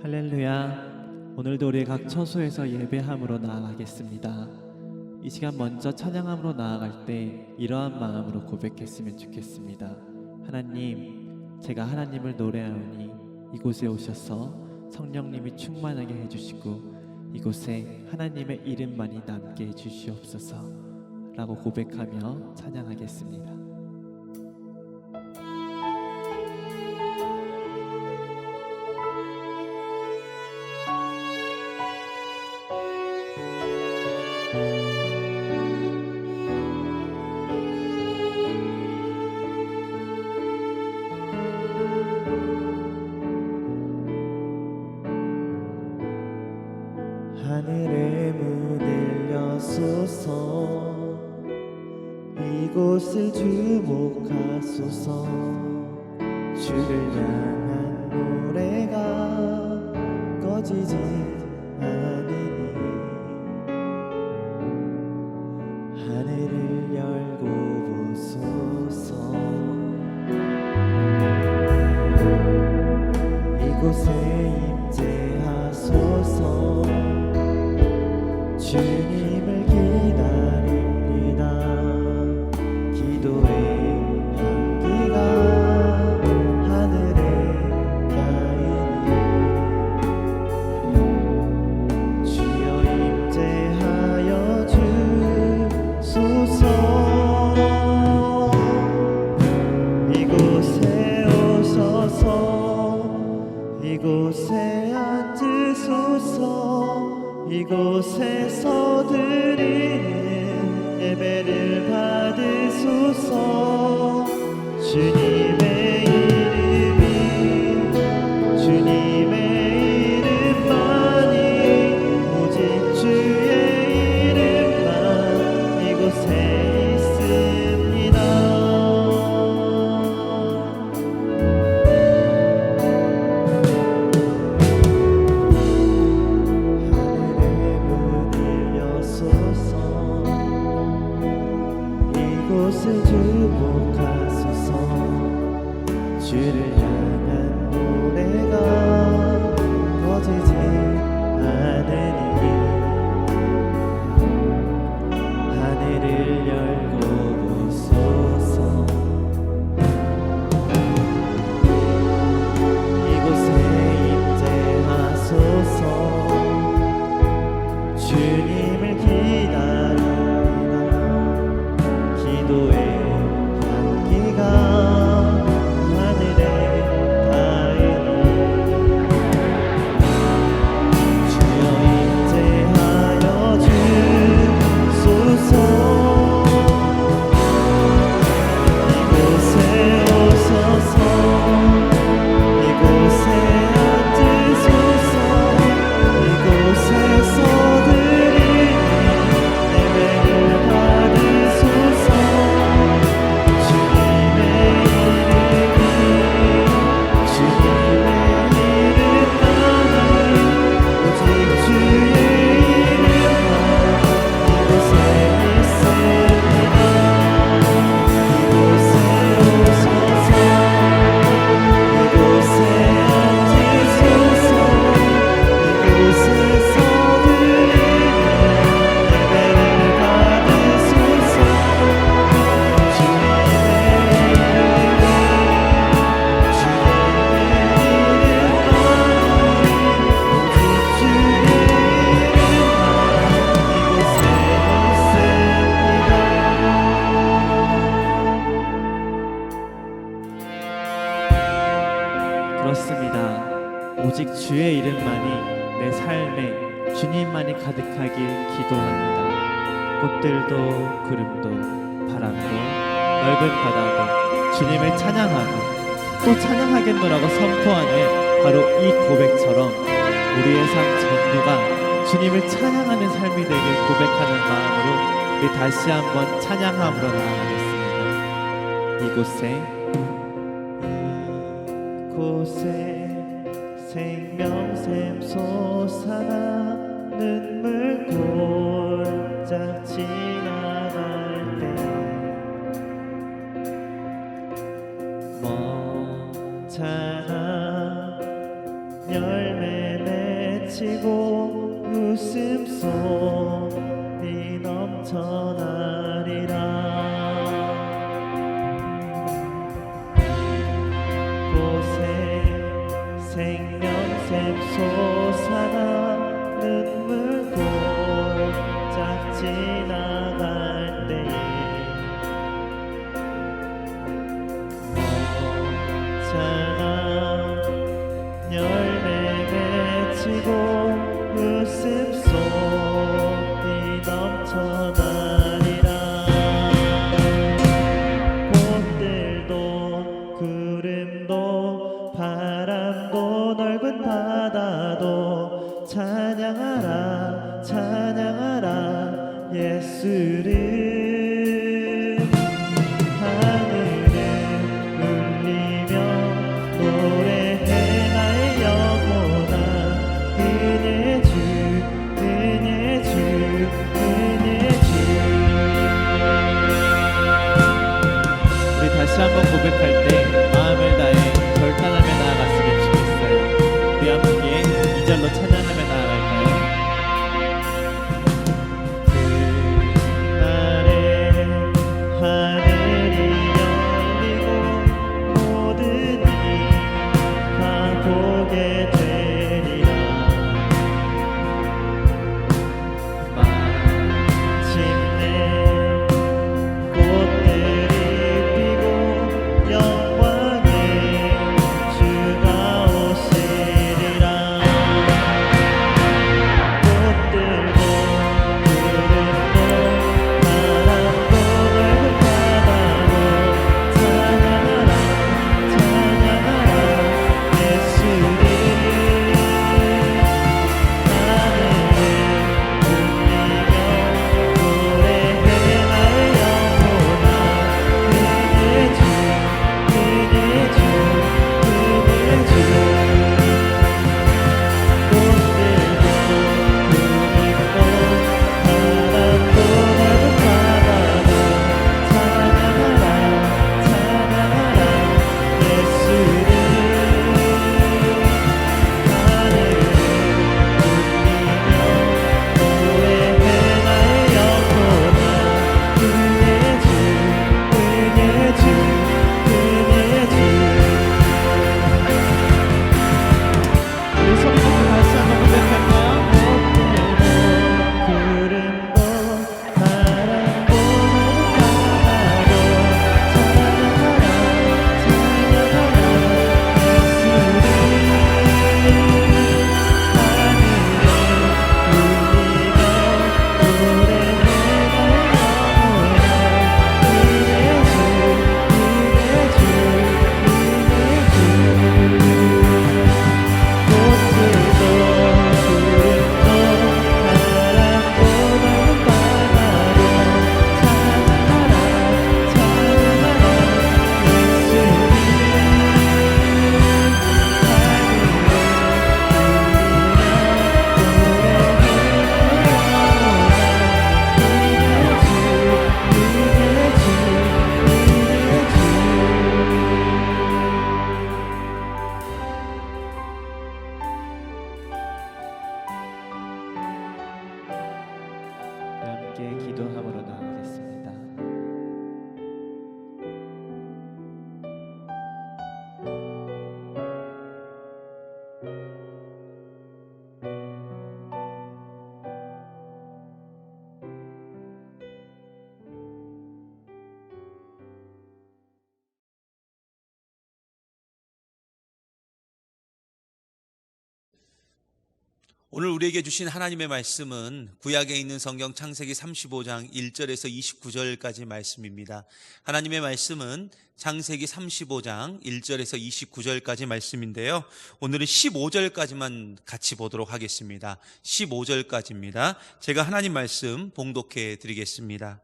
할렐루야. 오늘도 우리 각 처소에서 예배함으로 나아가겠습니다. 이 시간 먼저 찬양함으로 나아갈 때 이러한 마음으로 고백했으면 좋겠습니다. 하나님, 제가 하나님을 노래하오니 이곳에 오셔서 성령님이 충만하게 해주시고 이곳에 하나님의 이름만이 남게 해주시옵소서 라고 고백하며 찬양하겠습니다. 하늘의 문을 여소서, 이곳을 주목하소서. 주를 향한 노래가 꺼지지 않으니 하늘을 열고 보소서. 이곳에 임재하소서. 주님을 기다립니다. 기도의 향기가 하늘에 닿으니 주여 임재하여 주소서. 이곳에 오셔서 이곳에 앉으소서. 이곳에서 드리는 예배를 받으소서. 주님의 이름이 주님의 이름만이 오직 주의 이름만 이곳에 있습니다. 이곳을 주목하소서. 주를 향한 노래가 꺼지지 않으니 하늘을 열고 보소서. 이곳에 임재하소서. 주님을 기다립니다. 기도의 향기가 하늘에 닿으니 주여 임재하여 주소서. 이곳에 오셔서 이곳에 앉으소서. 이곳에서 드리는 예배를 받으소서. 주님의 이름이 주님의 이름만이 오직 주의 이름만 이곳에 있습니다. 이곳에 오셔서 이곳에 앉으소서. 이곳에서 드리는 예배를 받으소서. 주님의 이름이 주님의 이름만이 오직 주의 이름만 이곳에 있습니다. 그렇습니다. 오직 주의 이름만이 내 삶에 주님만이 가득하길 기도합니다. 꽃들도 구름도 바람도 넓은 바다도 주님을 찬양하고 또 찬양하겠노라고 선포하는 바로 이 고백처럼 우리의 삶 전부가 주님을 찬양하는 삶이 되길 고백하는 마음으로 우리 다시 한번 찬양함으로 나아가겠습니다. 이곳에 이곳에 생명샘 솟아나 눈물 골짝 지나갈 때 멈춰나 열매를 외치고 웃음소리 넘쳐나리라. 곳에 생명샘 솟아나 눈물 골짝 지나갈 때에 찬양 열매 맺히고 웃음소리 넘쳐나리라. 꽃들도 구름도 바람도 넓은 바다도 찬양하라 찬양하라 예수를. 하늘을 울리며 노래해 나의 영혼아. 은혜 주 은혜 주 은혜 주. 우리 다시 한번 고백할 때 마음을 다해 결단하며 나아갔으면 좋겠어요. 우리 함께 2절로 찬양하며 나아갈까요? 그날에 하늘이 열리고 모든 이가 보게 되리라. 마침내 꽃들이 피고 영광의 주가 오시리라. 꽃들도 구름도 바람도 넓은 바다도 찬양하라 찬양하라 예수를. 하늘을 울리며 노래해 나의 영혼아. 은혜 주 은혜 주 은혜 주. 꽃들도 구름도 바람도 넓은 바다도 찬양하라 찬양하라 예수를. 하늘을 울리며 노래해 나의 영혼아. 은혜 주 은혜 주 은혜 주. 우리 소리 높이 다시 한번 고백할까요? 구름도 바람도 바다도 찬양하라 찬양하라 예수를. 하늘을 울리며 노래해 나의 함께 기도함으로 나아가겠습니다. 오늘 우리에게 주신 하나님의 말씀은 구약에 있는 성경 창세기 35장 1절에서 29절까지 말씀입니다. 하나님의 말씀은 창세기 35장 1절에서 29절까지 말씀인데요. 오늘은 15절까지만 같이 보도록 하겠습니다. 15절까지입니다. 제가 하나님 말씀 봉독해 드리겠습니다.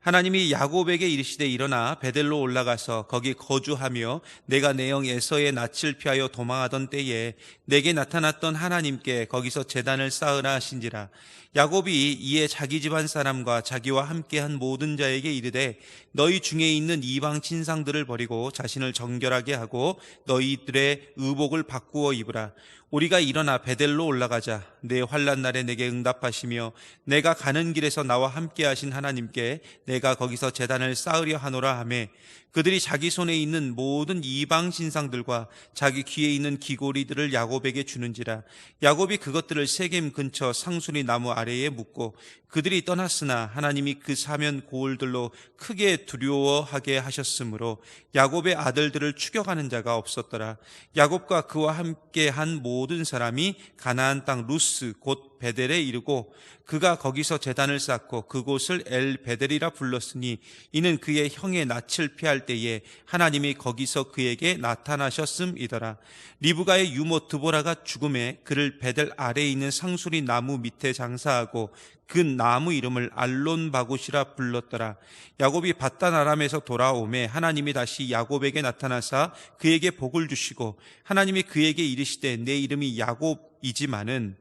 하나님이 야곱에게 이르시되 일어나 베델로 올라가서 거기 거주하며 내가 내 영 에서의 낯을 피하여 도망하던 때에 내게 나타났던 하나님께 거기서 제단을 쌓으라 하신지라. 야곱이 이에 자기 집안 사람과 자기와 함께한 모든 자에게 이르되 너희 중에 있는 이방 신상들을 버리고 자신을 정결하게 하고 너희들의 의복을 바꾸어 입으라. 우리가 일어나 베델로 올라가자. 내 환난 날에 내게 응답하시며 내가 가는 길에서 나와 함께 하신 하나님께 내가 거기서 제단을 쌓으려 하노라 하매 그들이 자기 손에 있는 모든 이방 신상들과 자기 귀에 있는 귀고리들을 야곱에게 주는지라. 야곱이 그것들을 세겜 근처 상수리 나무 아래에 묻고 그들이 떠났으나 하나님이 그 사면 고을들로 크게 두려워하게 하셨으므로 야곱의 아들들을 추격하는 자가 없었더라. 야곱과 그와 함께 한 모든 사람이 가나안 땅 루스 곧 베델에 이르고 그가 거기서 제단을 쌓고 그곳을 엘 베델이라 불렀으니 이는 그의 형의 낯을 피할 때에 하나님이 거기서 그에게 나타나셨음이더라. 리브가의 유모 드보라가 죽음에 그를 베델 아래에 있는 상수리 나무 밑에 장사하고 그 나무 이름을 알론바굿이라 불렀더라. 야곱이 밧단 아람에서 돌아오매 하나님이 다시 야곱에게 나타나사 그에게 복을 주시고 하나님이 그에게 이르시되 내 이름이 야곱이지만은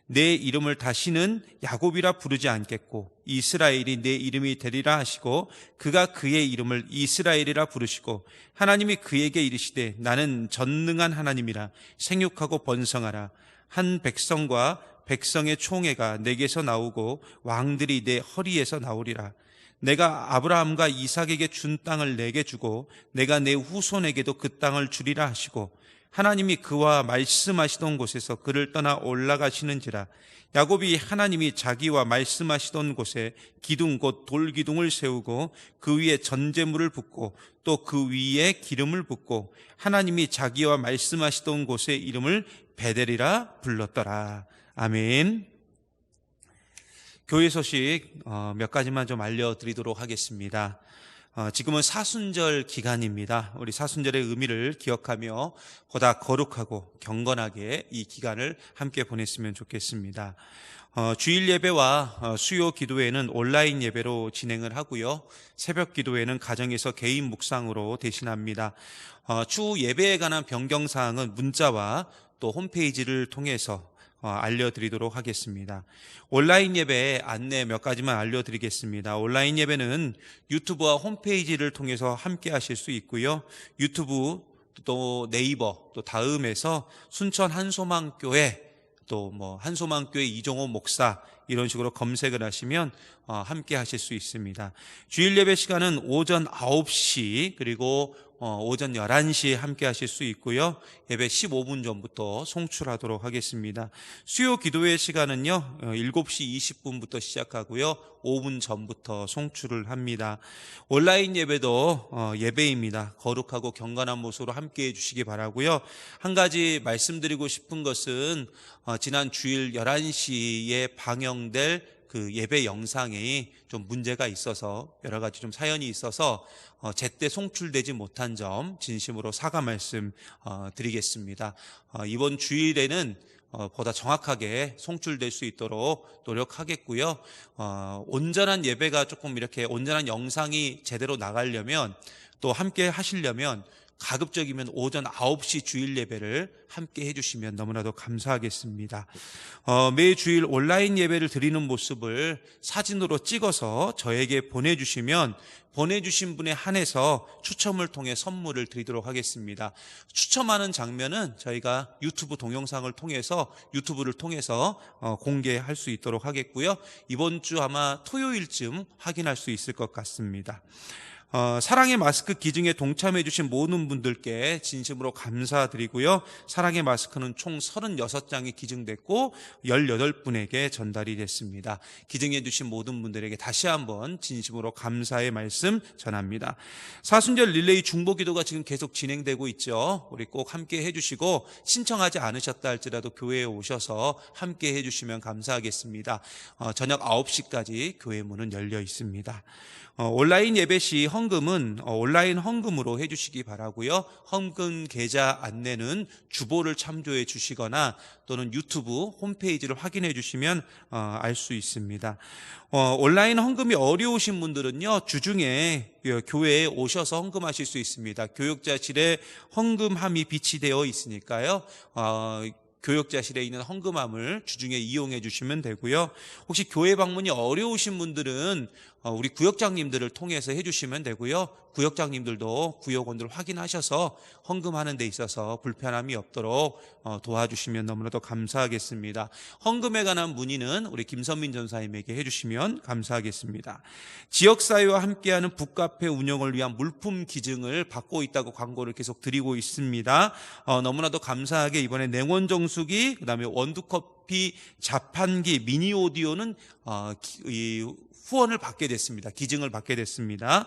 내 이름을 다시는 야곱이라 부르지 않겠고 이스라엘이 내 이름이 되리라 하시고 그가 그의 이름을 이스라엘이라 부르시고 하나님이 그에게 이르시되 나는 전능한 하나님이라 생육하고 번성하라. 한 백성과 백성의 총회가 내게서 나오고 왕들이 내 허리에서 나오리라. 내가 아브라함과 이삭에게 준 땅을 내게 주고 내가 내 후손에게도 그 땅을 주리라 하시고 하나님이 그와 말씀하시던 곳에서 그를 떠나 올라가시는지라. 야곱이 하나님이 자기와 말씀하시던 곳에 기둥 곧 돌기둥을 세우고 그 위에 전제물을 붓고 또 그 위에 기름을 붓고 하나님이 자기와 말씀하시던 곳의 이름을 베델이라 불렀더라. 아멘. 교회 소식 몇 가지만 좀 알려드리도록 하겠습니다. 지금은 사순절 기간입니다. 우리 사순절의 의미를 기억하며 보다 거룩하고 경건하게 이 기간을 함께 보냈으면 좋겠습니다. 주일 예배와 수요 기도회는 온라인 예배로 진행을 하고요. 새벽 기도회는 가정에서 개인 묵상으로 대신합니다. 추후 예배에 관한 변경사항은 문자와 또 홈페이지를 통해서 알려드리도록 하겠습니다. 온라인 예배 안내 몇 가지만 알려드리겠습니다. 온라인 예배는 유튜브와 홈페이지를 통해서 함께 하실 수 있고요. 유튜브 또 네이버 또 다음에서 순천 한소망교회 또 한소망교회 이종호 목사 이런 식으로 검색을 하시면 함께 하실 수 있습니다. 주일 예배 시간은 오전 9시 그리고 오전 11시에 함께 하실 수 있고요. 예배 15분 전부터 송출하도록 하겠습니다. 수요 기도회 시간은요 7시 20분부터 시작하고요 5분 전부터 송출을 합니다. 온라인 예배도 예배입니다. 거룩하고 경건한 모습으로 함께 해주시기 바라고요. 한 가지 말씀드리고 싶은 것은 지난 주일 11시에 방영될 그 예배 영상이 좀 문제가 있어서 여러 가지 좀 사연이 있어서 제때 송출되지 못한 점 진심으로 사과 말씀 드리겠습니다. 이번 주일에는 보다 정확하게 송출될 수 있도록 노력하겠고요. 온전한 예배가 조금 이렇게 온전한 영상이 제대로 나가려면 또 함께 하시려면 가급적이면 오전 9시 주일 예배를 함께 해주시면 너무나도 감사하겠습니다. 매 주일 온라인 예배를 드리는 모습을 사진으로 찍어서 저에게 보내주시면 보내주신 분에 한해서 추첨을 통해 선물을 드리도록 하겠습니다. 추첨하는 장면은 저희가 유튜브 동영상을 통해서 유튜브를 통해서 공개할 수 있도록 하겠고요. 이번 주 아마 토요일쯤 확인할 수 있을 것 같습니다. 사랑의 마스크 기증에 동참해 주신 모든 분들께 진심으로 감사드리고요. 사랑의 마스크는 총 36장이 기증됐고 18분에게 전달이 됐습니다. 기증해 주신 모든 분들에게 다시 한번 진심으로 감사의 말씀 전합니다. 사순절 릴레이 중보기도가 지금 계속 진행되고 있죠. 우리 꼭 함께 해주시고 신청하지 않으셨다 할지라도 교회에 오셔서 함께 해주시면 감사하겠습니다. 저녁 9시까지 교회 문은 열려 있습니다. 온라인 예배 시 헌금은 온라인 헌금으로 해주시기 바라고요. 헌금 계좌 안내는 주보를 참조해 주시거나 또는 유튜브 홈페이지를 확인해 주시면 알 수 있습니다. 온라인 헌금이 어려우신 분들은요, 주중에 교회에 오셔서 헌금하실 수 있습니다. 교역자실에 헌금함이 비치되어 있으니까요. 교역자실에 있는 헌금함을 주중에 이용해 주시면 되고요. 혹시 교회 방문이 어려우신 분들은 우리 구역장님들을 통해서 해주시면 되고요. 구역장님들도 구역원들 확인하셔서 헌금하는 데 있어서 불편함이 없도록 도와주시면 너무나도 감사하겠습니다. 헌금에 관한 문의는 우리 김선민 전사님에게 해주시면 감사하겠습니다. 지역사회와 함께하는 북카페 운영을 위한 물품 기증을 받고 있다고 광고를 계속 드리고 있습니다. 너무나도 감사하게 이번에 냉온정수기, 그 다음에 원두커피 자판기, 미니 오디오는 후원을 받게 됐습니다. 기증을 받게 됐습니다.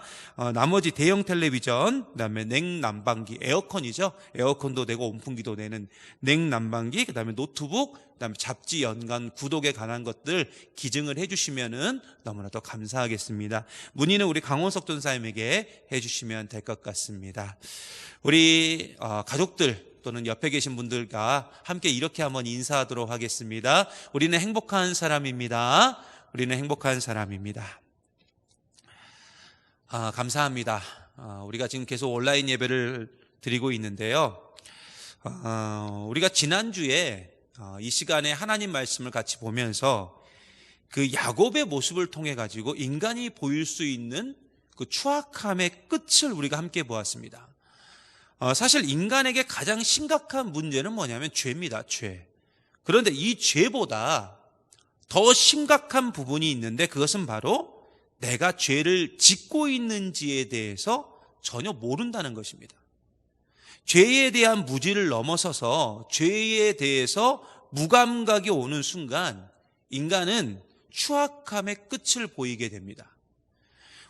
나머지 대형 텔레비전, 그다음에 냉난방기, 에어컨이죠. 에어컨도 되고 온풍기도 되는 냉난방기, 그다음에 노트북, 그다음에 잡지 연간 구독에 관한 것들 기증을 해주시면은 너무나도 감사하겠습니다. 문의는 우리 강원석 전사님에게 해주시면 될 것 같습니다. 우리 가족들 또는 옆에 계신 분들과 함께 이렇게 한번 인사하도록 하겠습니다. 우리는 행복한 사람입니다. 우리는 행복한 사람입니다. 감사합니다. 우리가 지금 계속 온라인 예배를 드리고 있는데요. 우리가 지난주에 이 시간에 하나님 말씀을 같이 보면서 그 야곱의 모습을 통해 가지고 인간이 보일 수 있는 그 추악함의 끝을 우리가 함께 보았습니다. 사실 인간에게 가장 심각한 문제는 뭐냐면 죄입니다. 죄. 그런데 이 죄보다 더 심각한 부분이 있는데 그것은 바로 내가 죄를 짓고 있는지에 대해서 전혀 모른다는 것입니다. 죄에 대한 무지를 넘어서서 죄에 대해서 무감각이 오는 순간 인간은 추악함의 끝을 보이게 됩니다.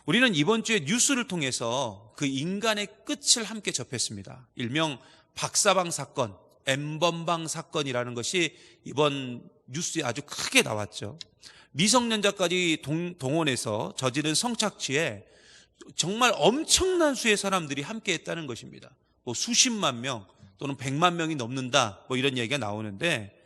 우리는 이번 주에 뉴스를 통해서 그 인간의 끝을 함께 접했습니다. 일명 박사방 사건, 엠번방 사건이라는 것이 이번 뉴스에 아주 크게 나왔죠. 미성년자까지 동원해서 저지른 성착취에 정말 엄청난 수의 사람들이 함께 했다는 것입니다. 뭐 수십만 명 또는 100만 명이 넘는다 뭐 이런 얘기가 나오는데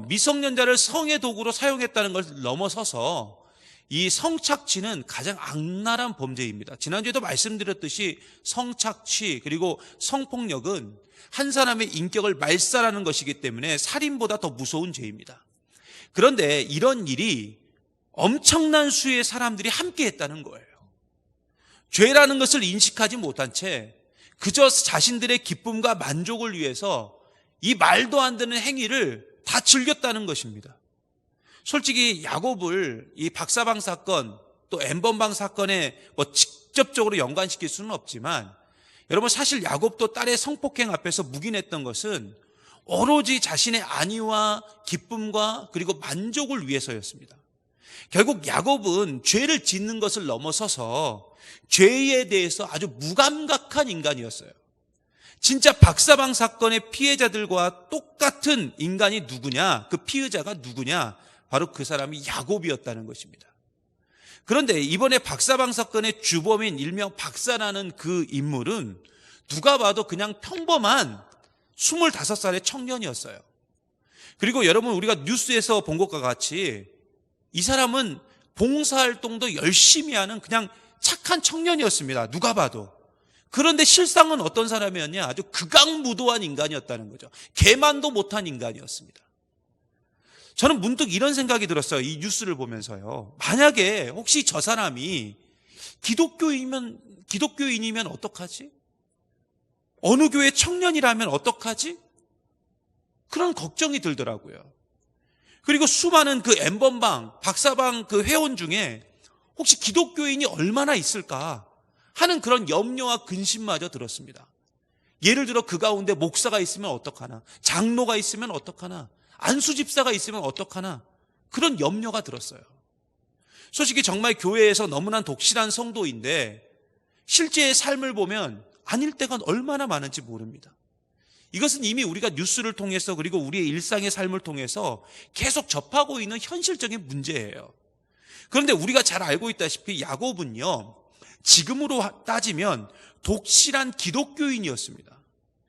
미성년자를 성의 도구로 사용했다는 걸 넘어서서 이 성착취는 가장 악랄한 범죄입니다. 지난주에도 말씀드렸듯이 성착취 그리고 성폭력은 한 사람의 인격을 말살하는 것이기 때문에 살인보다 더 무서운 죄입니다. 그런데 이런 일이 엄청난 수의 사람들이 함께 했다는 거예요. 죄라는 것을 인식하지 못한 채 그저 자신들의 기쁨과 만족을 위해서 이 말도 안 되는 행위를 다 즐겼다는 것입니다. 솔직히 야곱을 이 박사방 사건 또 엠번방 사건에 뭐 직접적으로 연관시킬 수는 없지만 여러분 사실 야곱도 딸의 성폭행 앞에서 묵인했던 것은 오로지 자신의 안위와 기쁨과 그리고 만족을 위해서였습니다. 결국 야곱은 죄를 짓는 것을 넘어서서 죄에 대해서 아주 무감각한 인간이었어요. 진짜 박사방 사건의 피해자들과 똑같은 인간이 누구냐? 그 피의자가 누구냐? 바로 그 사람이 야곱이었다는 것입니다. 그런데 이번에 박사방 사건의 주범인 일명 박사라는 그 인물은 누가 봐도 그냥 평범한 25살의 청년이었어요. 그리고 여러분 우리가 뉴스에서 본 것과 같이 이 사람은 봉사활동도 열심히 하는 그냥 착한 청년이었습니다. 누가 봐도. 그런데 실상은 어떤 사람이었냐? 아주 극악무도한 인간이었다는 거죠. 개만도 못한 인간이었습니다. 저는 문득 이런 생각이 들었어요. 이 뉴스를 보면서요. 만약에 혹시 저 사람이 기독교인이면 어떡하지? 어느 교회 청년이라면 어떡하지? 그런 걱정이 들더라고요. 그리고 수많은 그 엠번방, 박사방 그 회원 중에 혹시 기독교인이 얼마나 있을까 하는 그런 염려와 근심마저 들었습니다. 예를 들어 그 가운데 목사가 있으면 어떡하나? 장로가 있으면 어떡하나? 안수집사가 있으면 어떡하나? 그런 염려가 들었어요. 솔직히 정말 교회에서 너무나 독실한 성도인데 실제의 삶을 보면 아닐 때가 얼마나 많은지 모릅니다. 이것은 이미 우리가 뉴스를 통해서 그리고 우리의 일상의 삶을 통해서 계속 접하고 있는 현실적인 문제예요. 그런데 우리가 잘 알고 있다시피 야곱은요, 지금으로 따지면 독실한 기독교인이었습니다.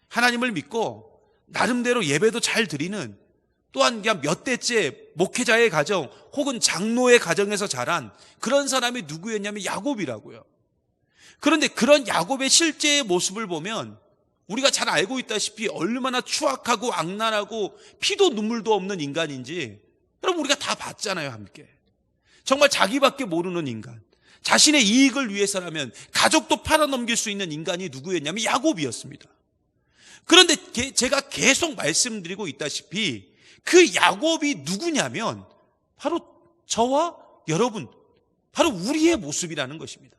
하나님을 믿고 나름대로 예배도 잘 드리는, 또한 그냥 몇 대째 목회자의 가정 혹은 장로의 가정에서 자란 그런 사람이 누구였냐면 야곱이라고요. 그런데 그런 야곱의 실제의 모습을 보면 우리가 잘 알고 있다시피 얼마나 추악하고 악랄하고 피도 눈물도 없는 인간인지 여러분 우리가 다 봤잖아요, 함께. 정말 자기밖에 모르는 인간, 자신의 이익을 위해서라면 가족도 팔아넘길 수 있는 인간이 누구였냐면 야곱이었습니다. 그런데 제가 계속 말씀드리고 있다시피 그 야곱이 누구냐면 바로 저와 여러분, 바로 우리의 모습이라는 것입니다.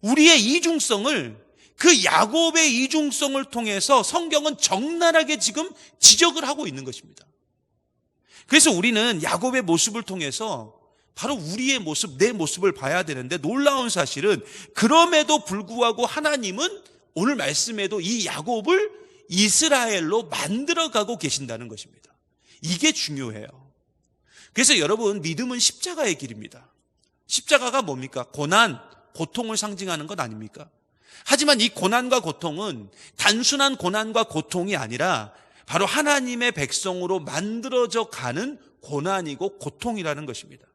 우리의 이중성을, 그 야곱의 이중성을 통해서 성경은 적나라하게 지금 지적을 하고 있는 것입니다. 그래서 우리는 야곱의 모습을 통해서 바로 우리의 모습, 내 모습을 봐야 되는데, 놀라운 사실은 그럼에도 불구하고 하나님은 오늘 말씀에도 이 야곱을 이스라엘로 만들어가고 계신다는 것입니다. 이게 중요해요. 그래서 여러분, 믿음은 십자가의 길입니다. 십자가가 뭡니까? 고난, 고통을 상징하는 것 아닙니까? 하지만 이 고난과 고통은 단순한 고난과 고통이 아니라 바로 하나님의 백성으로 만들어져 가는 고난이고 고통이라는 것입니다.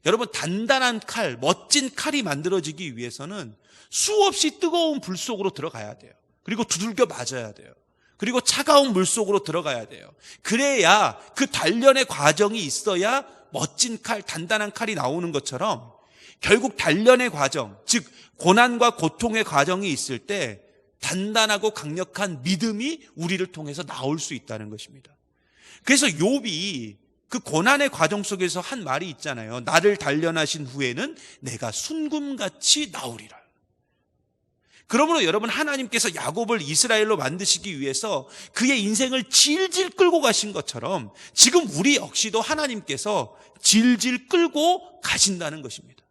여러분, 단단한 칼, 멋진 칼이 만들어지기 위해서는 수없이 뜨거운 불 속으로 들어가야 돼요. 그리고 두들겨 맞아야 돼요. 그리고 차가운 물 속으로 들어가야 돼요. 그래야 그 단련의 과정이 있어야 멋진 칼, 단단한 칼이 나오는 것처럼 결국 단련의 과정, 즉 고난과 고통의 과정이 있을 때 단단하고 강력한 믿음이 우리를 통해서 나올 수 있다는 것입니다. 그래서 욥이 그 고난의 과정 속에서 한 말이 있잖아요. 나를 단련하신 후에는 내가 순금같이 나오리라. 그러므로 여러분, 하나님께서 야곱을 이스라엘로 만드시기 위해서 그의 인생을 질질 끌고 가신 것처럼 지금 우리 역시도 하나님께서 질질 끌고 가신다는 것입니다.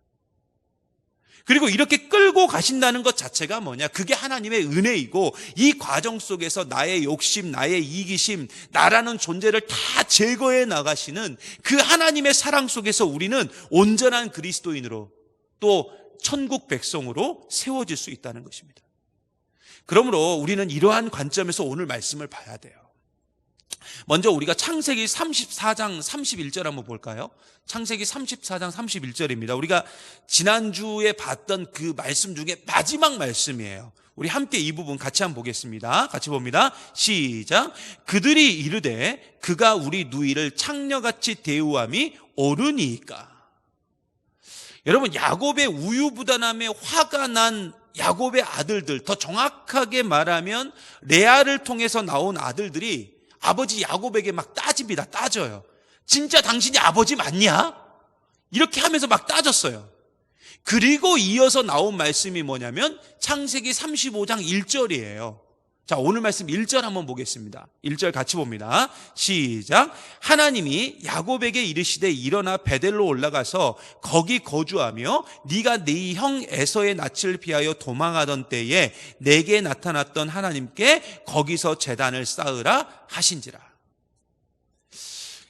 그리고 이렇게 끌고 가신다는 것 자체가 뭐냐? 그게 하나님의 은혜이고, 이 과정 속에서 나의 욕심, 나의 이기심, 나라는 존재를 다 제거해 나가시는 그 하나님의 사랑 속에서 우리는 온전한 그리스도인으로, 또 천국 백성으로 세워질 수 있다는 것입니다. 그러므로 우리는 이러한 관점에서 오늘 말씀을 봐야 돼요. 먼저 우리가 창세기 34장 31절 한번 볼까요? 창세기 34장 31절입니다. 우리가 지난주에 봤던 그 말씀 중에 마지막 말씀이에요. 우리 함께 이 부분 같이 한번 보겠습니다. 같이 봅니다. 시작. 그들이 이르되 그가 우리 누이를 창녀같이 대우함이 옳으니까. 여러분, 야곱의 우유부단함에 화가 난 야곱의 아들들, 더 정확하게 말하면 레아를 통해서 나온 아들들이 아버지 야곱에게 막 따집니다. 따져요. 진짜 당신이 아버지 맞냐? 이렇게 하면서 막 따졌어요. 그리고 이어서 나온 말씀이 뭐냐면 창세기 35장 1절이에요. 자, 오늘 말씀 1절 한번 보겠습니다. 1절 같이 봅니다. 시작. 하나님이 야곱에게 이르시되 일어나 베델로 올라가서 거기 거주하며 네가 네 형 에서의 낯을 피하여 도망하던 때에 내게 나타났던 하나님께 거기서 제단을 쌓으라 하신지라.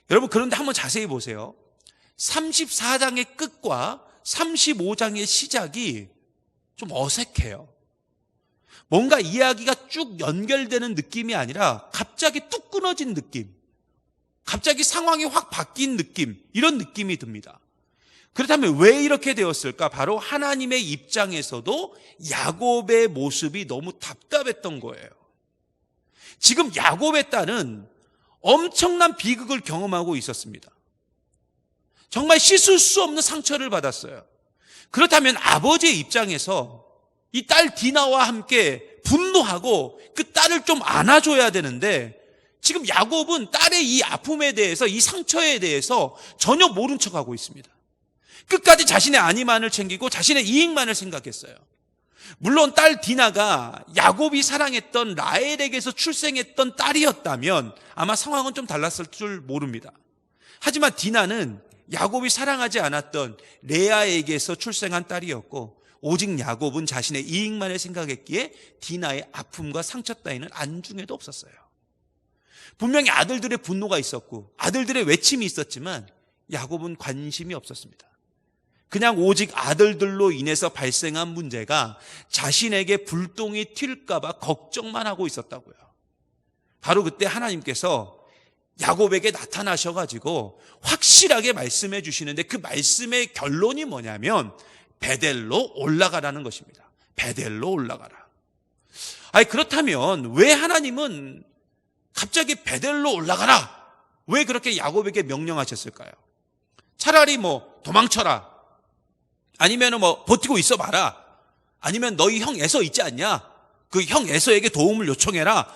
여러분, 그런데 한번 자세히 보세요. 34장의 끝과 35장의 시작이 좀 어색해요. 뭔가 이야기가 쭉 연결되는 느낌이 아니라 갑자기 뚝 끊어진 느낌, 갑자기 상황이 확 바뀐 느낌, 이런 느낌이 듭니다. 그렇다면 왜 이렇게 되었을까? 바로 하나님의 입장에서도 야곱의 모습이 너무 답답했던 거예요. 지금 야곱의 딸은 엄청난 비극을 경험하고 있었습니다. 정말 씻을 수 없는 상처를 받았어요. 그렇다면 아버지의 입장에서 이 딸 디나와 함께 분노하고 그 딸을 좀 안아줘야 되는데, 지금 야곱은 딸의 이 아픔에 대해서, 이 상처에 대해서 전혀 모른 척하고 있습니다. 끝까지 자신의 안위만을 챙기고 자신의 이익만을 생각했어요. 물론 딸 디나가 야곱이 사랑했던 라헬에게서 출생했던 딸이었다면 아마 상황은 좀 달랐을 줄 모릅니다. 하지만 디나는 야곱이 사랑하지 않았던 레아에게서 출생한 딸이었고, 오직 야곱은 자신의 이익만을 생각했기에 디나의 아픔과 상처 따위는 안중에도 없었어요. 분명히 아들들의 분노가 있었고 아들들의 외침이 있었지만 야곱은 관심이 없었습니다. 그냥 오직 아들들로 인해서 발생한 문제가 자신에게 불똥이 튈까 봐 걱정만 하고 있었다고요. 바로 그때 하나님께서 야곱에게 나타나셔가지고 확실하게 말씀해 주시는데, 그 말씀의 결론이 뭐냐면 베델로 올라가라는 것입니다. 베델로 올라가라. 아니, 그렇다면 왜 하나님은 갑자기 베델로 올라가라, 왜 그렇게 야곱에게 명령하셨을까요? 차라리 뭐 도망쳐라, 아니면 뭐 버티고 있어 봐라, 아니면 너희 형 에서 있지 않냐, 그 형 에서에게 도움을 요청해라,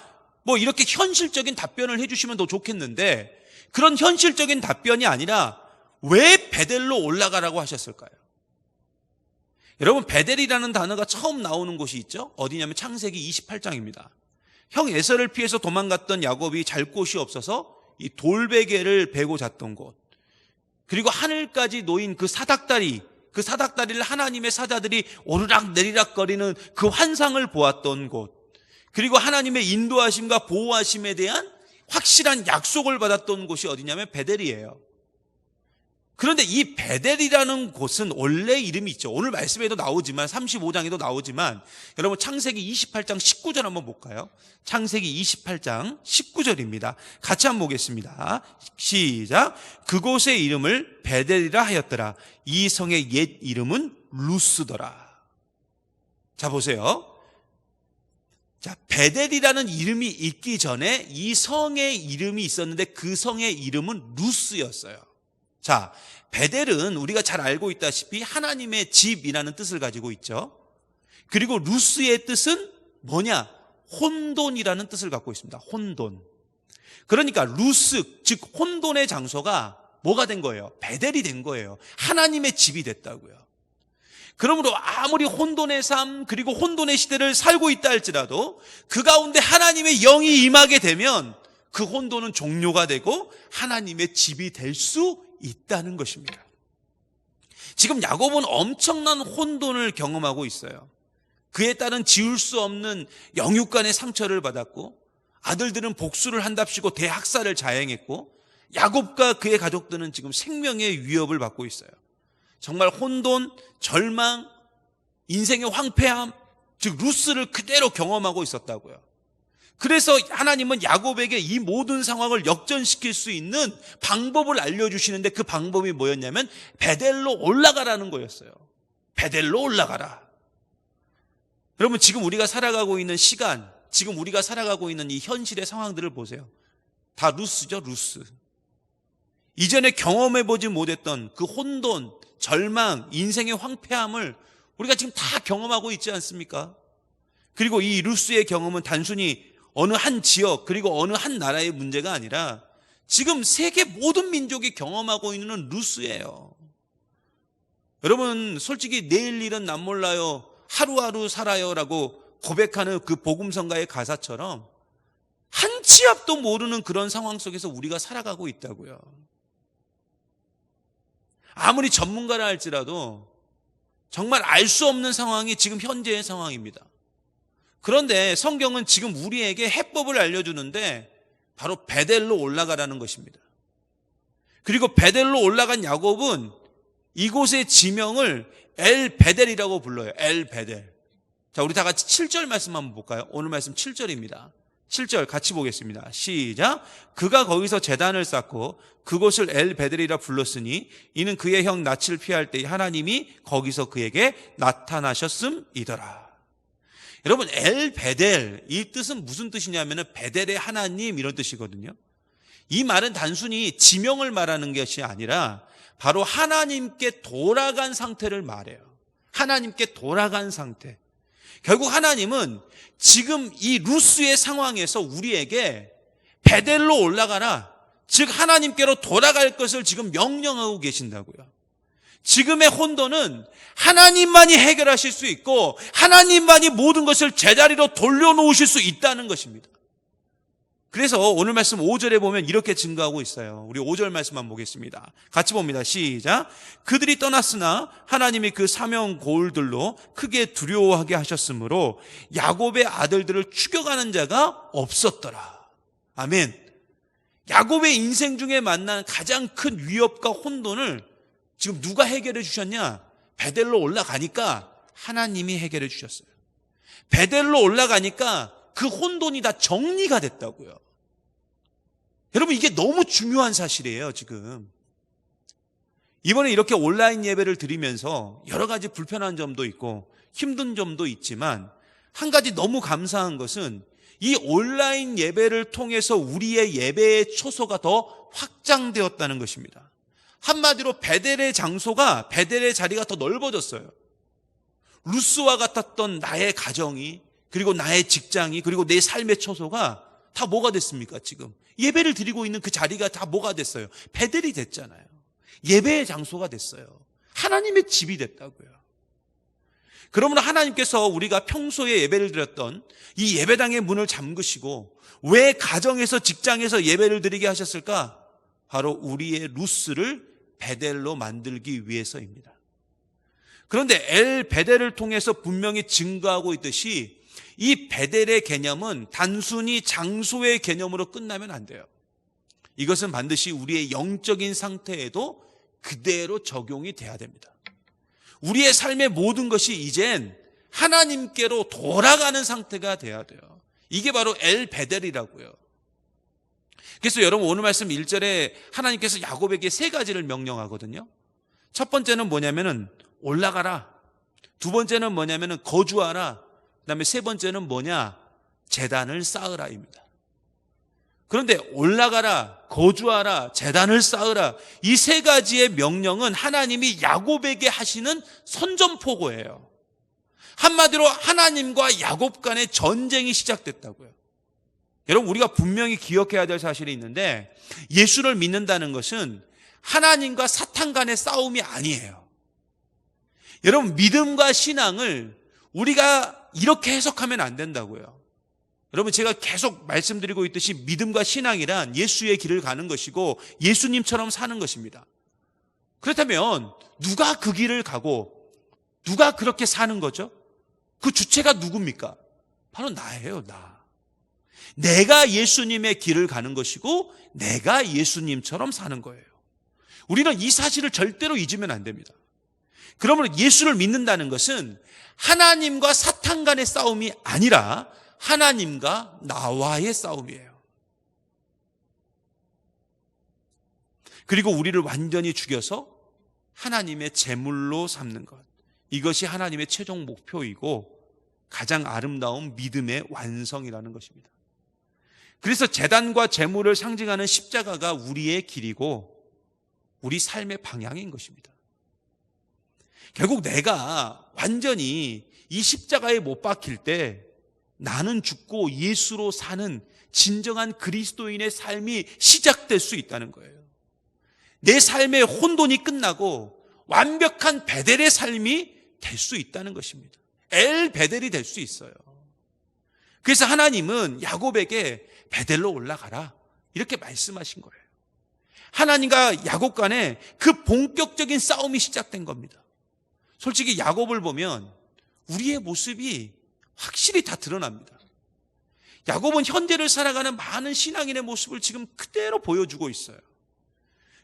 뭐 이렇게 현실적인 답변을 해주시면 더 좋겠는데, 그런 현실적인 답변이 아니라 왜 베델로 올라가라고 하셨을까요? 여러분, 베델이라는 단어가 처음 나오는 곳이 있죠. 어디냐면 창세기 28장입니다. 형 에서를 피해서 도망갔던 야곱이 잘 곳이 없어서 이 돌베개를 베고 잤던 곳, 그리고 하늘까지 놓인 그 사닥다리를 하나님의 사자들이 오르락 내리락 거리는 그 환상을 보았던 곳, 그리고 하나님의 인도하심과 보호하심에 대한 확실한 약속을 받았던 곳이 어디냐면 베델이에요. 그런데 이 베델이라는 곳은 원래 이름이 있죠. 오늘 말씀에도 나오지만, 35장에도 나오지만, 여러분 창세기 28장 19절 한번 볼까요? 창세기 28장 19절입니다. 같이 한번 보겠습니다. 시작. 그곳의 이름을 베델이라 하였더라. 이 성의 옛 이름은 루스더라. 자, 보세요. 자, 베델이라는 이름이 있기 전에 이 성의 이름이 있었는데 그 성의 이름은 루스였어요. 자, 베델은 우리가 잘 알고 있다시피 하나님의 집이라는 뜻을 가지고 있죠. 그리고 루스의 뜻은 뭐냐? 혼돈이라는 뜻을 갖고 있습니다. 혼돈. 그러니까 루스, 즉 혼돈의 장소가 뭐가 된 거예요? 베델이 된 거예요. 하나님의 집이 됐다고요. 그러므로 아무리 혼돈의 삶, 그리고 혼돈의 시대를 살고 있다 할지라도 그 가운데 하나님의 영이 임하게 되면 그 혼돈은 종료가 되고 하나님의 집이 될 수 있다는 것입니다. 지금 야곱은 엄청난 혼돈을 경험하고 있어요. 그에 따른 지울 수 없는 영육간의 상처를 받았고, 아들들은 복수를 한답시고 대학살을 자행했고, 야곱과 그의 가족들은 지금 생명의 위협을 받고 있어요. 정말 혼돈, 절망, 인생의 황폐함, 즉 루스를 그대로 경험하고 있었다고요. 그래서 하나님은 야곱에게 이 모든 상황을 역전시킬 수 있는 방법을 알려주시는데, 그 방법이 뭐였냐면 베델로 올라가라는 거였어요. 베델로 올라가라. 여러분, 지금 우리가 살아가고 있는 시간, 지금 우리가 살아가고 있는 이 현실의 상황들을 보세요. 다 루스죠, 루스. 이전에 경험해보지 못했던 그 혼돈, 절망, 인생의 황폐함을 우리가 지금 다 경험하고 있지 않습니까? 그리고 이 루스의 경험은 단순히 어느 한 지역, 그리고 어느 한 나라의 문제가 아니라 지금 세계 모든 민족이 경험하고 있는 루스예요. 여러분, 솔직히 내일 일은 난 몰라요, 하루하루 살아요라고 고백하는 그 복음성가의 가사처럼 한 치 앞도 모르는 그런 상황 속에서 우리가 살아가고 있다고요. 아무리 전문가라 할지라도 정말 알 수 없는 상황이 지금 현재의 상황입니다. 그런데 성경은 지금 우리에게 해법을 알려주는데 바로 베델로 올라가라는 것입니다. 그리고 베델로 올라간 야곱은 이곳의 지명을 엘 베델이라고 불러요. 엘 베델. 자, 우리 다 같이 7절 말씀 한번 볼까요? 오늘 말씀 7절입니다. 7절 같이 보겠습니다. 시작. 그가 거기서 제단을 쌓고 그곳을 엘 베델이라 불렀으니 이는 그의 형 낯을 피할 때 하나님이 거기서 그에게 나타나셨음이더라. 여러분, 엘 베델, 이 뜻은 무슨 뜻이냐면 베델의 하나님, 이런 뜻이거든요. 이 말은 단순히 지명을 말하는 것이 아니라 바로 하나님께 돌아간 상태를 말해요. 하나님께 돌아간 상태. 결국 하나님은 지금 이 루스의 상황에서 우리에게 베델로 올라가라, 즉 하나님께로 돌아갈 것을 지금 명령하고 계신다고요. 지금의 혼돈은 하나님만이 해결하실 수 있고 하나님만이 모든 것을 제자리로 돌려놓으실 수 있다는 것입니다. 그래서 오늘 말씀 5절에 보면 이렇게 증거하고 있어요. 우리 5절 말씀만 보겠습니다. 같이 봅니다. 시작. 그들이 떠났으나 하나님이 그 사명 고울들로 크게 두려워하게 하셨으므로 야곱의 아들들을 추격하는 자가 없었더라. 아멘. 야곱의 인생 중에 만난 가장 큰 위협과 혼돈을 지금 누가 해결해 주셨냐? 베델로 올라가니까 하나님이 해결해 주셨어요. 베델로 올라가니까 그 혼돈이 다 정리가 됐다고요. 여러분, 이게 너무 중요한 사실이에요. 지금 이번에 이렇게 온라인 예배를 드리면서 여러 가지 불편한 점도 있고 힘든 점도 있지만, 한 가지 너무 감사한 것은 이 온라인 예배를 통해서 우리의 예배의 초소가 더 확장되었다는 것입니다. 한마디로 베델의 장소가, 베델의 자리가 더 넓어졌어요. 루스와 같았던 나의 가정이, 그리고 나의 직장이, 그리고 내 삶의 처소가 다 뭐가 됐습니까? 지금 예배를 드리고 있는 그 자리가 다 뭐가 됐어요? 베델이 됐잖아요. 예배의 장소가 됐어요. 하나님의 집이 됐다고요. 그러므로 하나님께서 우리가 평소에 예배를 드렸던 이 예배당의 문을 잠그시고 왜 가정에서, 직장에서 예배를 드리게 하셨을까? 바로 우리의 루스를 베델로 만들기 위해서입니다. 그런데 엘 베델을 통해서 분명히 증거하고 있듯이 이 베델의 개념은 단순히 장소의 개념으로 끝나면 안 돼요. 이것은 반드시 우리의 영적인 상태에도 그대로 적용이 돼야 됩니다. 우리의 삶의 모든 것이 이젠 하나님께로 돌아가는 상태가 돼야 돼요. 이게 바로 엘 베델이라고요. 그래서 여러분 오늘 말씀 1절에 하나님께서 야곱에게 3가지를 명령하거든요. 첫 번째는 뭐냐면은 올라가라. 두 번째는 뭐냐면은 거주하라. 그다음에 3번째는 뭐냐? 제단을 쌓으라입니다. 그런데 올라가라, 거주하라, 제단을 쌓으라, 이 3가지의 명령은 하나님이 야곱에게 하시는 선전포고예요. 한마디로 하나님과 야곱 간의 전쟁이 시작됐다고요. 여러분 우리가 분명히 기억해야 될 사실이 있는데, 예수를 믿는다는 것은 하나님과 사탄 간의 싸움이 아니에요. 여러분 믿음과 신앙을 우리가 이렇게 해석하면 안 된다고요. 여러분 제가 계속 말씀드리고 있듯이 믿음과 신앙이란 예수의 길을 가는 것이고 예수님처럼 사는 것입니다. 그렇다면 누가 그 길을 가고 누가 그렇게 사는 거죠? 그 주체가 누굽니까? 바로 나예요. 내가 예수님의 길을 가는 것이고 내가 예수님처럼 사는 거예요. 우리는 이 사실을 절대로 잊으면 안 됩니다. 그러므로 예수를 믿는다는 것은 하나님과 사탄 간의 싸움이 아니라 하나님과 나와의 싸움이에요. 그리고 우리를 완전히 죽여서 하나님의 제물로 삼는 것, 이것이 하나님의 최종 목표이고 가장 아름다운 믿음의 완성이라는 것입니다. 그래서 제단과 제물을 상징하는 십자가가 우리의 길이고 우리 삶의 방향인 것입니다. 결국 내가 완전히 이 십자가에 못 박힐 때 나는 죽고 예수로 사는 진정한 그리스도인의 삶이 시작될 수 있다는 거예요. 내 삶의 혼돈이 끝나고 완벽한 베델의 삶이 될 수 있다는 것입니다. 엘 베델이 될 수 있어요. 그래서 하나님은 야곱에게 베델로 올라가라 이렇게 말씀하신 거예요. 하나님과 야곱 간에 그 본격적인 싸움이 시작된 겁니다. 솔직히 야곱을 보면 우리의 모습이 확실히 다 드러납니다. 야곱은 현재를 살아가는 많은 신앙인의 모습을 지금 그대로 보여주고 있어요.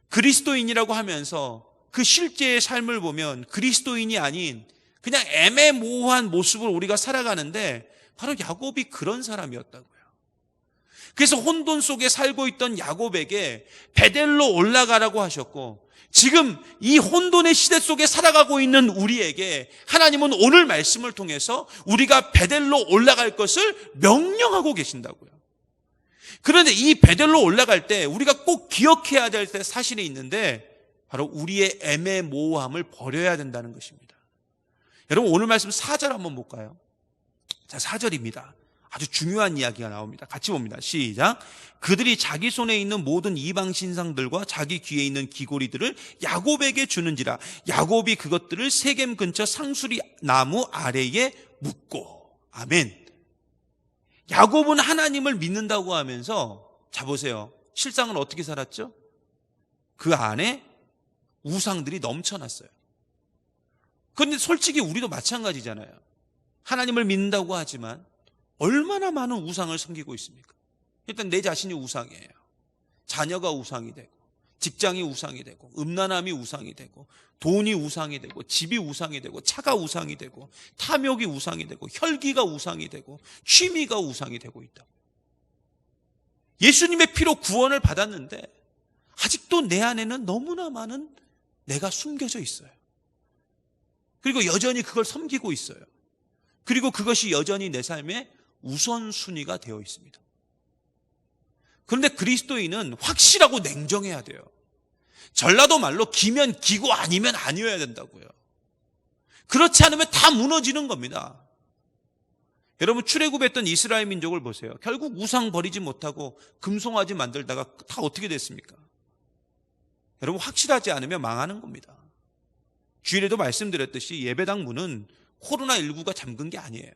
그리스도인이라고 하면서 그 실제의 삶을 보면 그리스도인이 아닌 그냥 애매모호한 모습을 우리가 살아가는데 바로 야곱이 그런 사람이었다고요. 그래서 혼돈 속에 살고 있던 야곱에게 베델로 올라가라고 하셨고, 지금 이 혼돈의 시대 속에 살아가고 있는 우리에게 하나님은 오늘 말씀을 통해서 우리가 베델로 올라갈 것을 명령하고 계신다고요. 그런데 이 베델로 올라갈 때 우리가 꼭 기억해야 될 사실이 있는데 바로 우리의 애매모호함을 버려야 된다는 것입니다. 여러분 오늘 말씀 4절 한번 볼까요? 자, 4절입니다. 아주 중요한 이야기가 나옵니다. 같이 봅니다. 시작. 그들이 자기 손에 있는 모든 이방 신상들과 자기 귀에 있는 귀고리들을 야곱에게 주는지라. 야곱이 그것들을 세겜 근처 상수리 나무 아래에 묻고. 아멘. 야곱은 하나님을 믿는다고 하면서, 자 보세요, 실상은 어떻게 살았죠? 그 안에 우상들이 넘쳐났어요. 그런데 솔직히 우리도 마찬가지잖아요. 하나님을 믿는다고 하지만 얼마나 많은 우상을 섬기고 있습니까? 일단 내 자신이 우상이에요. 자녀가 우상이 되고, 직장이 우상이 되고, 음란함이 우상이 되고, 돈이 우상이 되고, 집이 우상이 되고, 차가 우상이 되고, 탐욕이 우상이 되고, 혈기가 우상이 되고, 취미가 우상이 되고 있다. 예수님의 피로 구원을 받았는데 아직도 내 안에는 너무나 많은 내가 숨겨져 있어요. 그리고 여전히 그걸 섬기고 있어요. 그리고 그것이 여전히 내 삶의 우선순위가 되어 있습니다. 그런데 그리스도인은 확실하고 냉정해야 돼요. 전라도 말로 기면 기고 아니면 아니어야 된다고요. 그렇지 않으면 다 무너지는 겁니다. 여러분, 출애굽했던 이스라엘 민족을 보세요. 결국 우상 버리지 못하고 금송아지 만들다가 다 어떻게 됐습니까? 여러분, 확실하지 않으면 망하는 겁니다. 주일에도 말씀드렸듯이 예배당 문은 코로나19가 잠근 게 아니에요.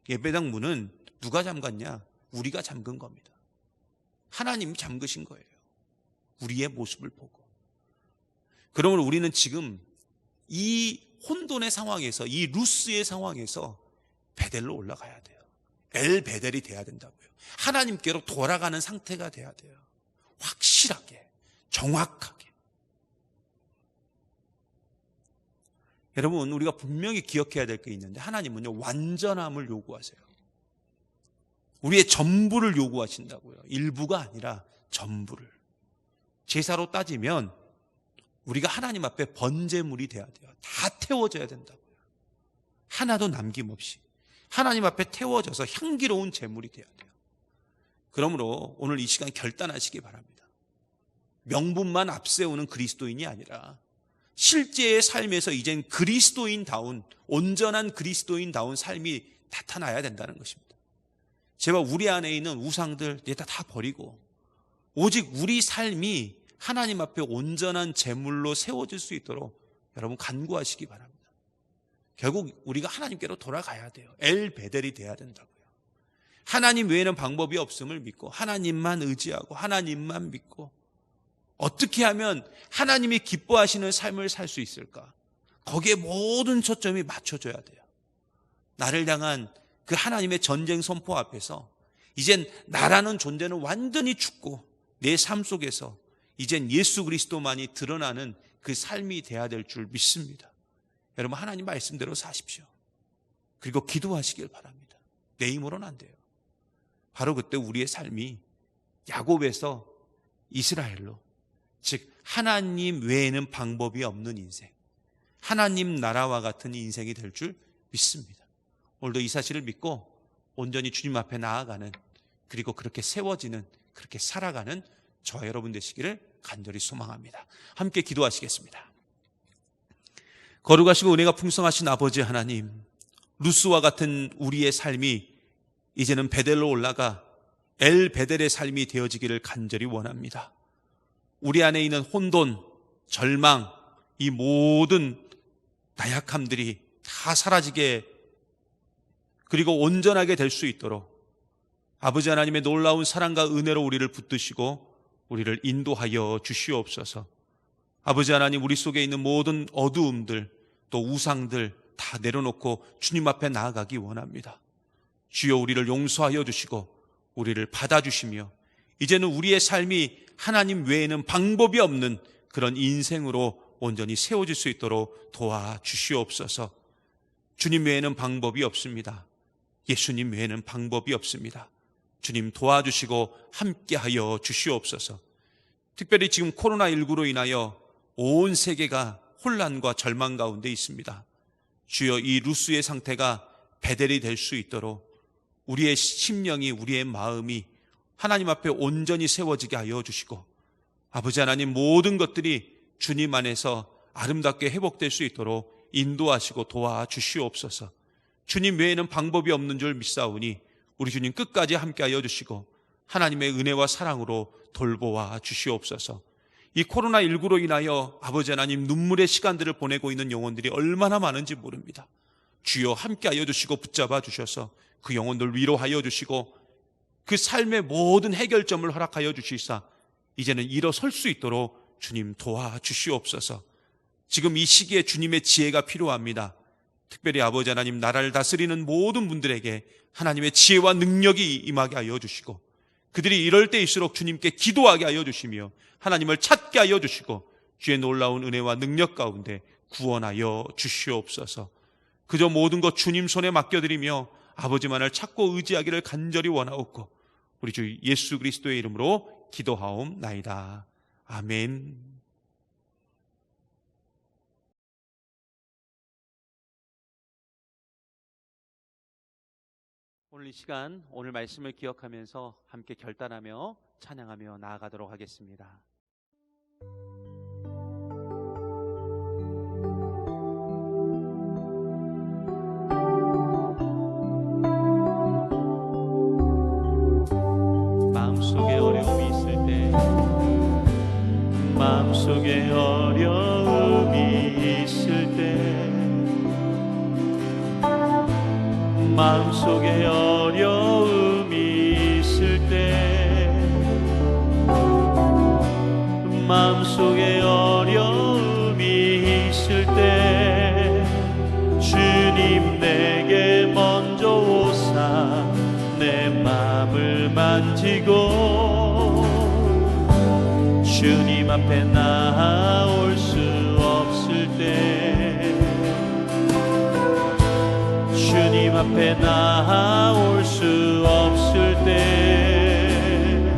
예배당 문은 누가 잠갔냐? 우리가 잠근 겁니다. 하나님이 잠그신 거예요. 우리의 모습을 보고. 그러므로 우리는 지금 이 혼돈의 상황에서, 이 루스의 상황에서 베델로 올라가야 돼요. 엘 베델이 돼야 된다고요. 하나님께로 돌아가는 상태가 돼야 돼요. 확실하게, 정확하게. 여러분, 우리가 분명히 기억해야 될 게 있는데, 하나님은요, 완전함을 요구하세요. 우리의 전부를 요구하신다고요. 일부가 아니라 전부를. 제사로 따지면 우리가 하나님 앞에 번제물이 돼야 돼요. 다 태워져야 된다고요. 하나도 남김없이 하나님 앞에 태워져서 향기로운 제물이 돼야 돼요. 그러므로 오늘 이 시간 결단하시기 바랍니다. 명분만 앞세우는 그리스도인이 아니라 실제의 삶에서 이젠 그리스도인다운, 온전한 그리스도인다운 삶이 나타나야 된다는 것입니다. 제발 우리 안에 있는 우상들 다 버리고 오직 우리 삶이 하나님 앞에 온전한 제물로 세워질 수 있도록 여러분 간구하시기 바랍니다. 결국 우리가 하나님께로 돌아가야 돼요. 엘 베델이 돼야 된다고요. 하나님 외에는 방법이 없음을 믿고 하나님만 의지하고 하나님만 믿고 어떻게 하면 하나님이 기뻐하시는 삶을 살 수 있을까? 거기에 모든 초점이 맞춰져야 돼요. 나를 향한 그 하나님의 전쟁 선포 앞에서 이젠 나라는 존재는 완전히 죽고 내 삶 속에서 이젠 예수 그리스도만이 드러나는 그 삶이 돼야 될 줄 믿습니다. 여러분, 하나님 말씀대로 사십시오. 그리고 기도하시길 바랍니다. 내 힘으로는 안 돼요. 바로 그때 우리의 삶이 야곱에서 이스라엘로, 즉 하나님 외에는 방법이 없는 인생, 하나님 나라와 같은 인생이 될 줄 믿습니다. 오늘도 이 사실을 믿고 온전히 주님 앞에 나아가는, 그리고 그렇게 세워지는, 그렇게 살아가는 저와 여러분 되시기를 간절히 소망합니다. 함께 기도하시겠습니다. 거룩하시고 은혜가 풍성하신 아버지 하나님, 루스와 같은 우리의 삶이 이제는 베델로 올라가 엘 베델의 삶이 되어지기를 간절히 원합니다. 우리 안에 있는 혼돈, 절망, 이 모든 나약함들이 다 사라지게, 그리고 온전하게 될 수 있도록 아버지 하나님의 놀라운 사랑과 은혜로 우리를 붙드시고 우리를 인도하여 주시옵소서. 아버지 하나님, 우리 속에 있는 모든 어두움들, 또 우상들 다 내려놓고 주님 앞에 나아가기 원합니다. 주여, 우리를 용서하여 주시고 우리를 받아주시며 이제는 우리의 삶이 하나님 외에는 방법이 없는 그런 인생으로 온전히 세워질 수 있도록 도와주시옵소서. 주님 외에는 방법이 없습니다. 예수님 외에는 방법이 없습니다. 주님 도와주시고 함께하여 주시옵소서. 특별히 지금 코로나19로 인하여 온 세계가 혼란과 절망 가운데 있습니다. 주여, 이 루스의 상태가 베델이 될 수 있도록 우리의 심령이, 우리의 마음이 하나님 앞에 온전히 세워지게 하여 주시고 아버지 하나님, 모든 것들이 주님 안에서 아름답게 회복될 수 있도록 인도하시고 도와주시옵소서. 주님 외에는 방법이 없는 줄 믿사오니 우리 주님 끝까지 함께하여 주시고 하나님의 은혜와 사랑으로 돌보아 주시옵소서. 이 코로나19로 인하여 아버지 하나님 눈물의 시간들을 보내고 있는 영혼들이 얼마나 많은지 모릅니다. 주여, 함께하여 주시고 붙잡아 주셔서 그 영혼들 위로하여 주시고 그 삶의 모든 해결점을 허락하여 주시사 이제는 일어설 수 있도록 주님 도와주시옵소서. 지금 이 시기에 주님의 지혜가 필요합니다. 특별히 아버지 하나님, 나라를 다스리는 모든 분들에게 하나님의 지혜와 능력이 임하게 하여 주시고 그들이 이럴 때일수록 주님께 기도하게 하여 주시며 하나님을 찾게 하여 주시고 주의 놀라운 은혜와 능력 가운데 구원하여 주시옵소서. 그저 모든 것 주님 손에 맡겨드리며 아버지만을 찾고 의지하기를 간절히 원하옵고 우리 주 예수 그리스도의 이름으로 기도하옵나이다. 아멘. 오늘 이 시간, 오늘 말씀을 기억하면서 함께 결단하며 찬양하며 나아가도록 하겠습니다. 마음속에 어려움이 있을 때 마음속에 어려움이 있을 때 마음속에 어려움이 있을 때 주님 내게 먼저 오사 내 마음을 만지고 주님 앞에 나올 수 없을 때 주님 앞에 나올 수 없을 때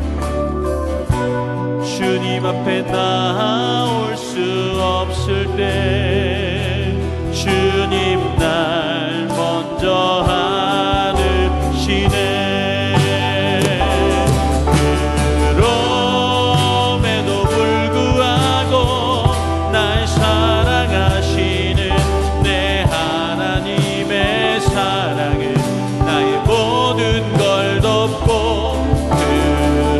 주님 앞에 나올 수 없을 때 주님 날 먼저 안으시네. 그럼에도 불구하고 날 사랑하시는 내 하나님의 사랑은 나의 모든 걸 덮고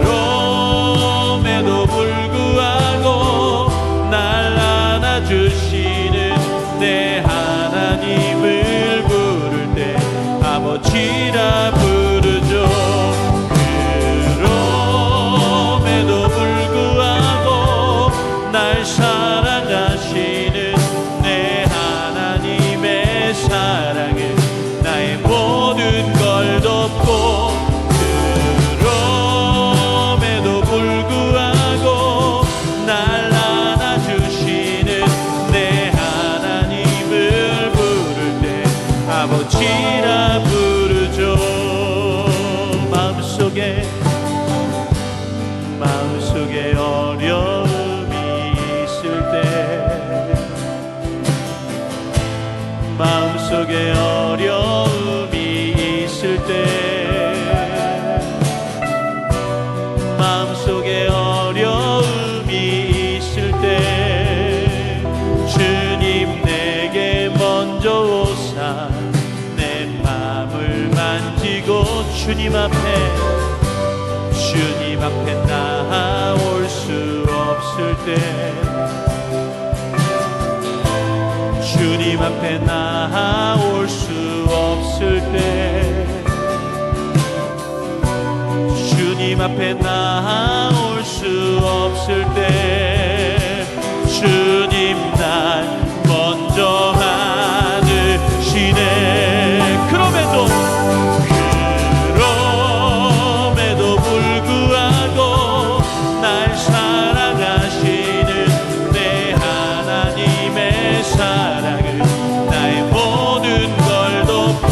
그럼에도 불구하고 날 안아주시는 내 하나님을 부를 때 아버지라 부르죠. 그럼에도 불구하고 날 사랑하시는 내 하나님의 사랑은 나의 모든 걸 덮고 그럼에도 불구하고 날 안아주시는 내 하나님을 부를 때 아버지라 부르죠. 마음속에 어려움이 있을 때 마음속에 어려움이 있을 때 마음속에 어려움이 있을 때 주님 내게 먼저 오사 내 마음을 만지고 주님 앞에 나올 수 없을 때 주님 앞에 나올 수 없을 때 주님 앞에 나올 수 없을 때 주님 날 먼저 안으시네. 그럼에도 불구하고 날 사랑하시는 내 하나님의 사랑은 나의 모든 걸 덮고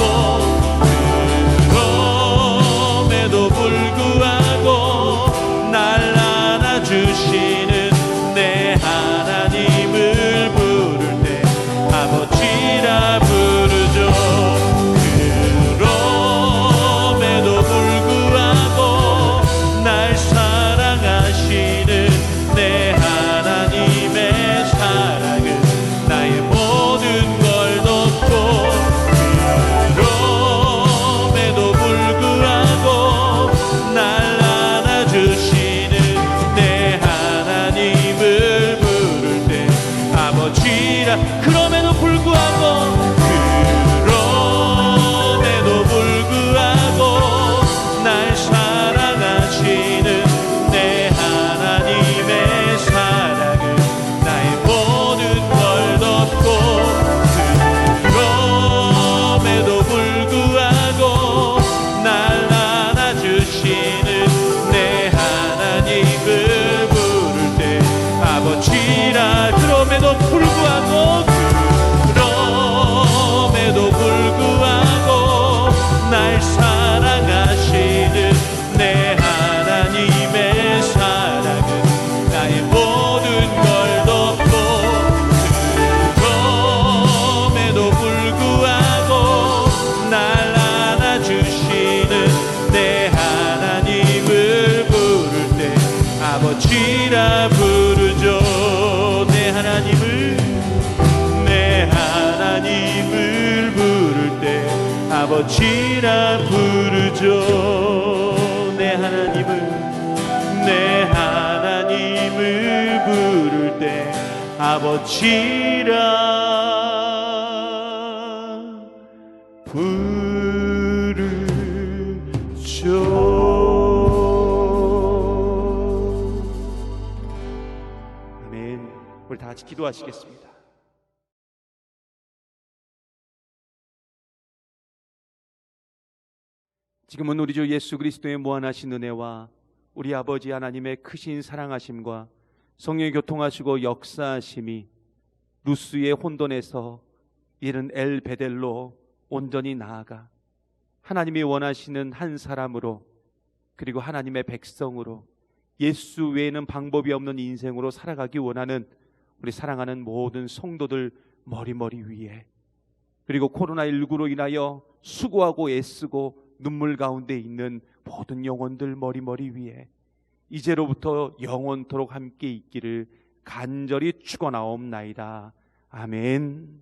그럼에도 불구하고 날 안아주시는 내 하나님을 부를 때 아버지라 부르죠. 그럼에도 불구하고 날 사랑하시는 내 하나님의 사랑은 나의 모든 걸 덮고 그럼에도 불구하고 날 안아주시는 내 하나님을 부를 때 아버지라. 그럼에도 불구하고 날 사랑하시는 내 하나님의 사랑은 나의 모든 걸 덮고 그럼에도 불구하고 날 안아주시는 내 하나님을 부를 때 아버지라. 그럼에도 불구하고 날 사랑하시는 내 하나님의 사랑은 나의 모든 걸 덮고 그럼에도 불구하고 날 안아주시는 내 하나님을 부를 때 아버지라 부르죠. 내 하나님을 부를 때 아버지라 부르죠. 내 하나님을 부를 때 아버지라 부르죠. 아멘. 우리 다 같이 기도하시겠습니다. 지금은 우리 주 예수 그리스도의 무한하신 은혜와 우리 아버지 하나님의 크신 사랑하심과 성령의 교통하시고 역사하심이 루스의 혼돈에서 이른 엘 베델로 온전히 나아가 하나님이 원하시는 한 사람으로, 그리고 하나님의 백성으로, 예수 외에는 방법이 없는 인생으로 살아가기 원하는 우리 사랑하는 모든 성도들 머리머리 위에, 그리고 코로나19로 인하여 수고하고 애쓰고 눈물 가운데 있는 모든 영혼들 머리머리 위에 이제로부터 영원토록 함께 있기를 간절히 축원하옵나이다. 아멘.